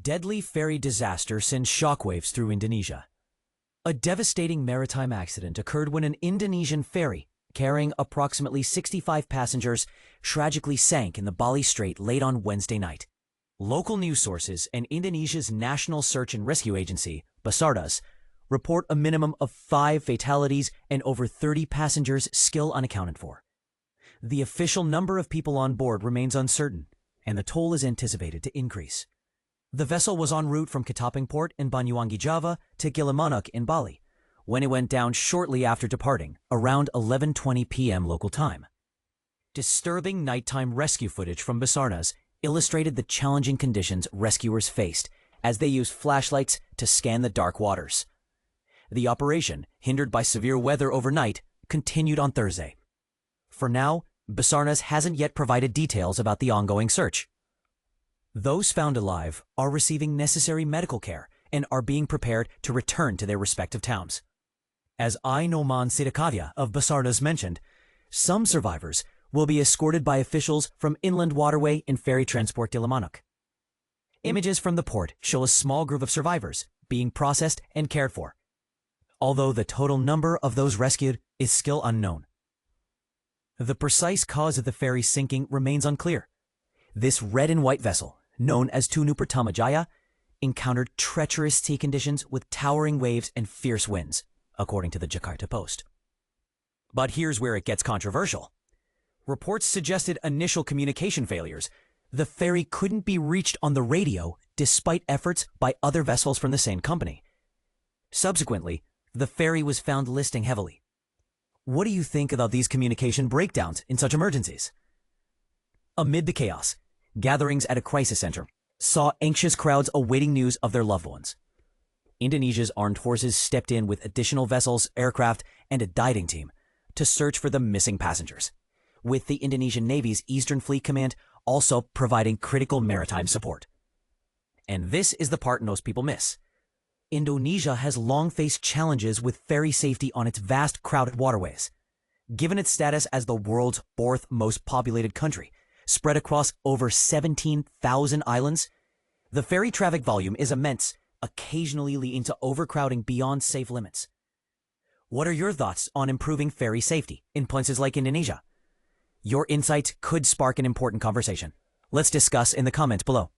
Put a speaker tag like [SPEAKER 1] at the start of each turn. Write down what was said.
[SPEAKER 1] Deadly ferry disaster sends shockwaves through Indonesia. A devastating maritime accident occurred when an Indonesian ferry carrying approximately 65 passengers tragically sank in the Bali Strait late on Wednesday night. Local news sources and Indonesia's National Search and Rescue Agency, Basarnas, report a minimum of 5 fatalities and over 30 passengers still unaccounted for. The official number of people on board remains uncertain, and the toll is anticipated to increase. The vessel was en route from Ketapang Port in Banyuwangi, Java to Gilimanuk in Bali, when it went down shortly after departing, around 11:20 p.m. local time. Disturbing nighttime rescue footage from Basarnas illustrated the challenging conditions rescuers faced as they used flashlights to scan the dark waters. The operation, hindered by severe weather overnight, continued on Thursday. For now, Basarnas hasn't yet provided details about the ongoing search. Those found alive are receiving necessary medical care and are being prepared to return to their respective towns. As Noman Sidakavia of Basarnas mentioned, some survivors will be escorted by officials from Inland Waterway and Ferry Transport Gilimanuk. Images from the port show a small group of survivors being processed and cared for, although the total number of those rescued is still unknown. The precise cause of the ferry's sinking remains unclear. This red and white vessel, known as Tunu Pertama Jaya, encountered treacherous sea conditions with towering waves and fierce winds, according to the Jakarta Post. But here's where it gets controversial. Reports suggested initial communication failures. The ferry couldn't be reached on the radio despite efforts by other vessels from the same company. Subsequently, the ferry was found listing heavily. What do you think about these communication breakdowns in such emergencies? Amid the chaos, gatherings at a crisis center saw anxious crowds awaiting news of their loved ones. Indonesia's armed forces stepped in with additional vessels, aircraft, and a diving team to search for the missing passengers, with the Indonesian Navy's Eastern Fleet Command also providing critical maritime support. And this is the part most people miss. Indonesia has long faced challenges with ferry safety on its vast, crowded waterways. Given its status as the world's 4th most populated country, spread across over 17,000 islands, the ferry traffic volume is immense, occasionally leading to overcrowding beyond safe limits. What are your thoughts on improving ferry safety in places like Indonesia? Your insights could spark an important conversation. Let's discuss in the comments below.